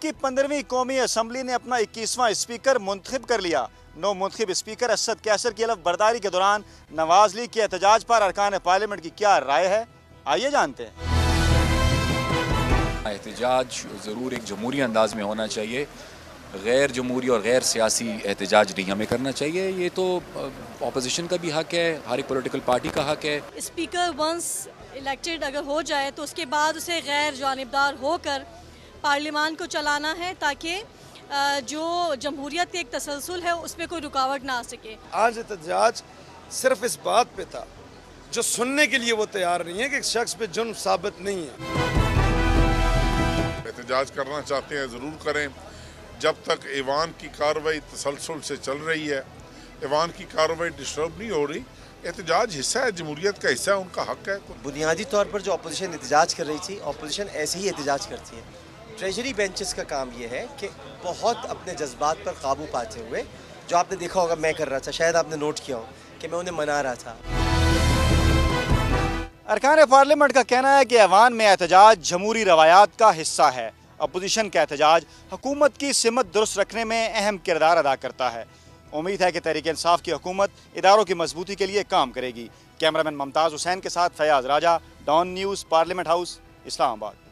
کی 15ویں قومی اسمبلی نے اپنا 21واں اسپیکر منتخب کر لیا۔ نو منتخب اسپیکر اسد کیسر کی حلف برداری کے دوران نواز لیگ کے احتجاج پر ارکان پارلیمنٹ کی کیا رائے ہے، آئیے جانتے ہیں۔ احتجاج ضرور ایک جمہوری انداز میں ہونا چاہیے، غیر جمہوری اور غیر سیاسی احتجاج نہیں ہمیں کرنا چاہیے۔ یہ تو اپوزیشن کا بھی حق ہے، ہر ایک پولیٹیکل پارٹی کا حق ہے۔ اسپیکر ونس الیکٹڈ اگر ہو جائے تو اس کے بعد اسے غیر جانبدار ہو کر پارلیمان کو چلانا ہے، تاکہ جو جمہوریت کے ایک تسلسل ہے اس میں کوئی رکاوٹ نہ آ سکے۔ آج احتجاج صرف اس بات پہ تھا جو سننے کے لیے وہ تیار نہیں ہے کہ ایک شخص پہ جرم ثابت نہیں ہے۔ احتجاج کرنا چاہتے ہیں ضرور کریں، جب تک ایوان کی کارروائی تسلسل سے چل رہی ہے، ایوان کی کارروائی ڈسٹرب نہیں ہو رہی۔ احتجاج حصہ ہے، جمہوریت کا حصہ ہے، ان کا حق ہے۔ بنیادی طور پر جو اپوزیشن احتجاج کر رہی تھی، اپوزیشن ایسے ہی احتجاج کرتی ہے۔ ٹریجری بینچز کا کام یہ ہے کہ بہت اپنے جذبات پر قابو پاتے ہوئے، جو آپ نے دیکھا ہوگا میں کر رہا تھا، شاید آپ نے نوٹ کیا ہو کہ میں انہیں منا رہا تھا۔ ارکان پارلیمنٹ کا کہنا ہے کہ ایوان میں احتجاج جمہوری روایات کا حصہ ہے۔ اپوزیشن کا احتجاج حکومت کی سمت درست رکھنے میں اہم کردار ادا کرتا ہے۔ امید ہے کہ تحریک انصاف کی حکومت اداروں کی مضبوطی کے لیے کام کرے گی۔ کیمرہ مین ممتاز حسین کے ساتھ فیاض راجہ، ڈان نیوز، پارلیمنٹ ہاؤس، اسلام آباد۔